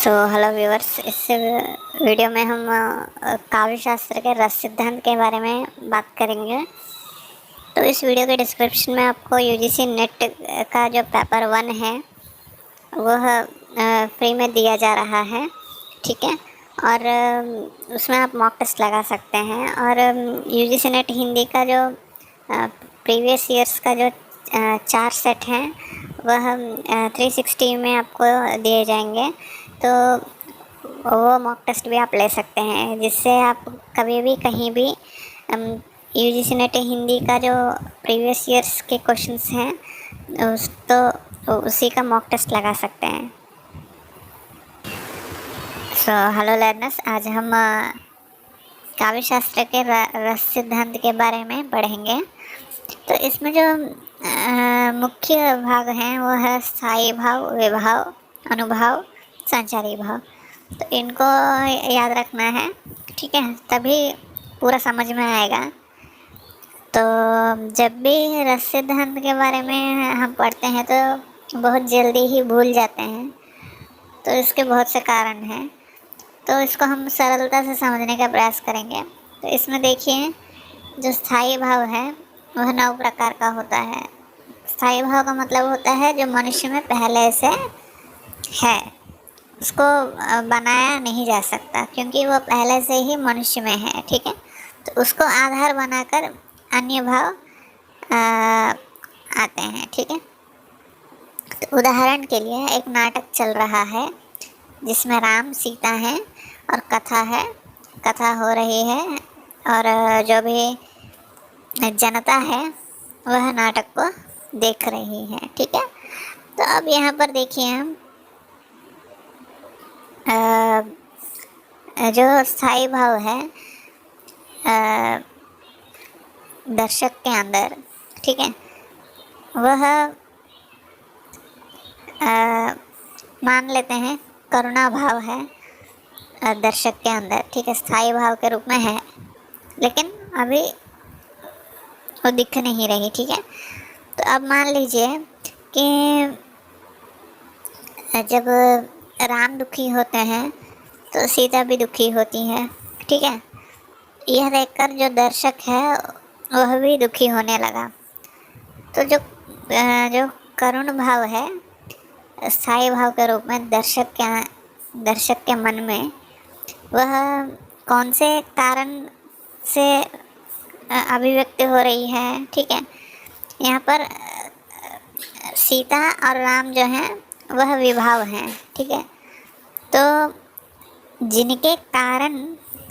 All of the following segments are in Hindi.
Hello viewers. इस वीडियो में हम काव्य शास्त्र के रस सिद्धांत के बारे में बात करेंगे। तो इस वीडियो के डिस्क्रिप्शन में आपको यूजीसी नेट का जो पेपर 1 है वह फ्री में दिया जा रहा है, ठीक है। और उसमें आप मॉक टेस्ट लगा सकते हैं। और यूजीसी नेट हिंदी का जो प्रीवियस ईयर्स का जो 4 सेट हैं वह 360 में आपको दिए जाएंगे। तो वो मॉक टेस्ट भी आप ले सकते हैं, जिससे आप कभी भी कहीं भी यूजीसी नेट हिंदी का जो प्रीवियस ईयर्स के क्वेश्चंस हैं तो उसी का मॉक टेस्ट लगा सकते हैं। हेलो लर्नर्स, आज हम काव्य शास्त्र के रस सिद्धांत के बारे में पढ़ेंगे। तो इसमें जो मुख्य भाग हैं वो है स्थायी भाव, विभाव, अनुभाव, संचारी भाव। तो इनको याद रखना है, ठीक है, तभी पूरा समझ में आएगा। तो जब भी रस सिद्धांत के बारे में हम पढ़ते हैं तो बहुत जल्दी ही भूल जाते हैं। तो इसके बहुत से कारण हैं, तो इसको हम सरलता से समझने का प्रयास करेंगे। तो इसमें देखिए, जो स्थायी भाव है वह 9 प्रकार का होता है। स्थायी भाव का मतलब होता है जो मनुष्य में पहले से है, उसको बनाया नहीं जा सकता, क्योंकि वो पहले से ही मनुष्य में है, ठीक है। तो उसको आधार बनाकर अन्य भाव आते हैं, ठीक है। तो उदाहरण के लिए एक नाटक चल रहा है जिसमें राम सीता हैं और कथा है, कथा हो रही है, और जो भी जनता है वह नाटक को देख रही है, ठीक है। तो अब यहाँ पर देखिए हम जो स्थायी भाव है दर्शक के अंदर, ठीक है, वह मान लेते हैं करुणा भाव है दर्शक के अंदर, ठीक है, स्थायी भाव के रूप में है, लेकिन अभी वो दिख नहीं रही, ठीक है। तो अब मान लीजिए कि जब राम दुखी होते हैं तो सीता भी दुखी होती है, ठीक है। यह देखकर जो दर्शक है वह भी दुखी होने लगा। तो जो करुण भाव है स्थायी भाव के रूप में दर्शक के मन में, वह कौन से कारण से अभिव्यक्ति हो रही है, ठीक है। यहाँ पर सीता और राम जो हैं वह विभाव हैं, ठीक है। तो जिनके कारण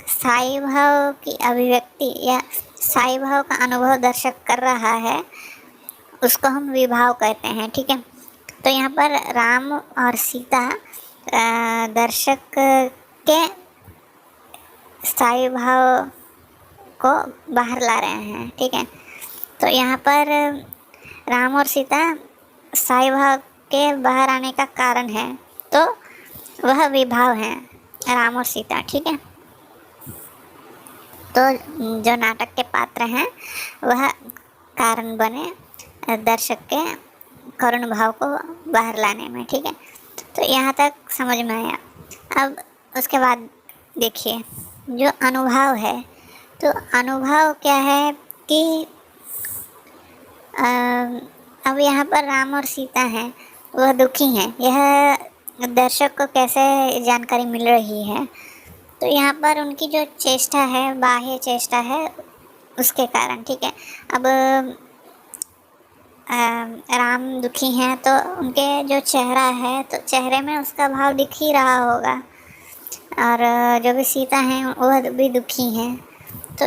स्थायी भाव की अभिव्यक्ति या स्थायी भाव का अनुभव दर्शक कर रहा है उसको हम विभाव कहते हैं, ठीक है। तो यहाँ पर राम और सीता दर्शक के स्थायी भाव को बाहर ला रहे हैं, ठीक है। तो यहाँ पर राम और सीता स्थायी भाव के बाहर आने का कारण है, तो वह विभाव है राम और सीता, ठीक है। तो जो नाटक के पात्र हैं वह कारण बने दर्शक के करुण भाव को बाहर लाने में, ठीक है। तो यहाँ तक समझ में आया। अब उसके बाद देखिए जो अनुभाव है, तो अनुभाव क्या है कि अब यहाँ पर राम और सीता हैं वह दुखी हैं, यह दर्शक को कैसे जानकारी मिल रही है। तो यहाँ पर उनकी जो चेष्टा है, बाह्य चेष्टा है, उसके कारण, ठीक है। अब राम दुखी हैं तो उनके जो चेहरा है तो चेहरे में उसका भाव दिख ही रहा होगा, और जो भी सीता हैं वह भी दुखी हैं, तो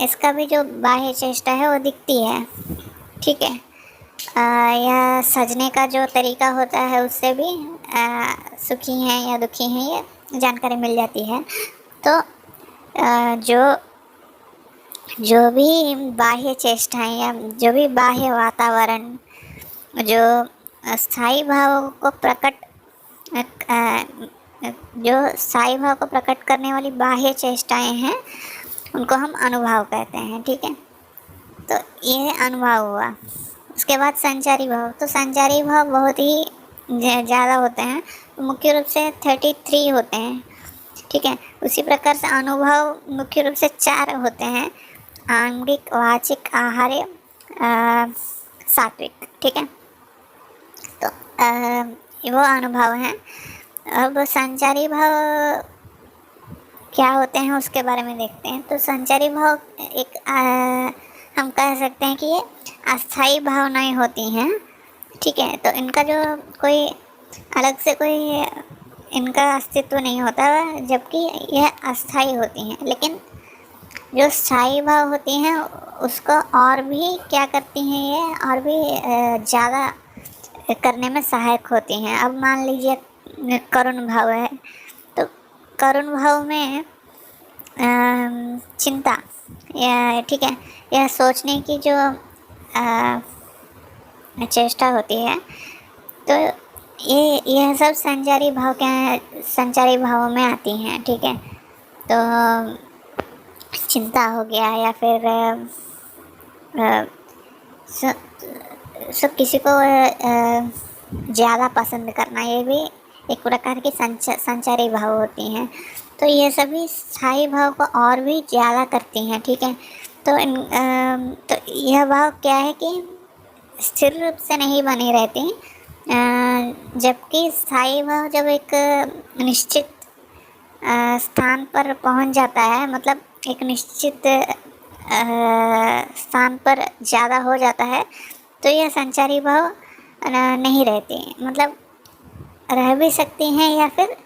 इसका भी जो बाह्य चेष्टा है वो दिखती है, ठीक है। या सजने का जो तरीका होता है उससे भी सुखी हैं या दुखी हैं ये जानकारी मिल जाती है। तो जो भी बाह्य चेष्टाएं या जो भी बाह्य वातावरण जो स्थायी भाव को प्रकट करने वाली बाह्य चेष्टाएं हैं उनको हम अनुभाव कहते हैं, ठीक है। तो ये अनुभाव हुआ। उसके बाद संचारी भाव, तो संचारी भाव बहुत ही ज़्यादा होते हैं। मुख्य रूप से 33 होते हैं, ठीक है। उसी प्रकार से अनुभव मुख्य रूप से 4 होते हैं, आंगिक, वाचिक, आहार्य, सात्विक, ठीक है। तो वो अनुभव हैं। अब संचारी भाव क्या होते हैं उसके बारे में देखते हैं। तो संचारी भाव एक हम कह सकते हैं कि ये अस्थाई भावनाएं होती हैं, ठीक है। तो इनका जो कोई अलग से कोई इनका अस्तित्व नहीं होता, जबकि यह अस्थाई होती हैं। लेकिन जो स्थायी भाव होती हैं उसको और भी क्या करती हैं, ये और भी ज़्यादा करने में सहायक होती हैं। अब मान लीजिए करुण भाव है, तो करुण भाव में चिंता, ठीक है, यह सोचने की जो चेष्टा होती है, तो यह सब संचारी भाव क्या है, संचारी भावों में आती हैं, ठीक है। तो चिंता हो गया, या फिर किसी को ज़्यादा पसंद करना, ये भी एक प्रकार की संचारी भाव होती हैं। तो ये सभी स्थायी भाव को और भी ज़्यादा करती हैं, ठीक है। तो तो यह भाव क्या है कि स्थिर रूप से नहीं बनी रहती, जबकि स्थायी भाव जब एक निश्चित स्थान पर पहुंच जाता है, मतलब एक निश्चित स्थान पर ज़्यादा हो जाता है, तो यह संचारी भाव नहीं रहती, मतलब रह भी सकती हैं या फिर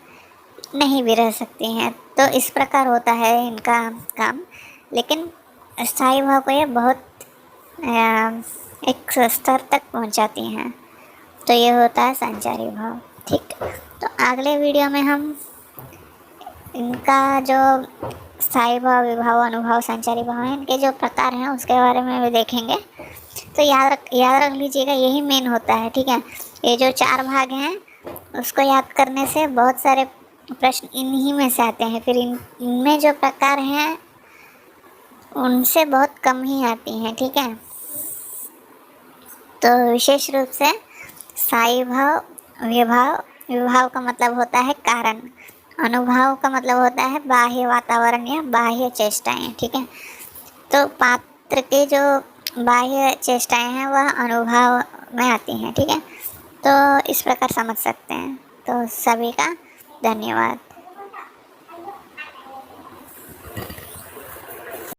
नहीं भी रह सकती हैं। तो इस प्रकार होता है इनका काम। लेकिन स्थायी भाव को ये बहुत एक स्तर तक पहुंचाती हैं। तो ये होता है संचारी भाव, ठीक। तो अगले वीडियो में हम इनका जो स्थायी भाव, विभाव, अनुभव, संचारी भाव है, इनके जो प्रकार हैं उसके बारे में भी देखेंगे। तो याद रख लीजिएगा, यही मेन होता है, ठीक है। ये जो 4 भाग हैं उसको याद करने से बहुत सारे प्रश्न इन्हीं में से आते हैं। फिर इनमें जो प्रकार हैं उनसे बहुत कम ही आती हैं, ठीक है। तो विशेष रूप से स्थायी भाव, विभाव का मतलब होता है कारण, अनुभव का मतलब होता है बाह्य वातावरण या बाह्य चेष्टाएं, ठीक है। तो पात्र के जो बाह्य चेष्टाएं हैं वह अनुभव में आती हैं, ठीक है। तो इस प्रकार समझ सकते हैं। तो सभी का धन्यवाद।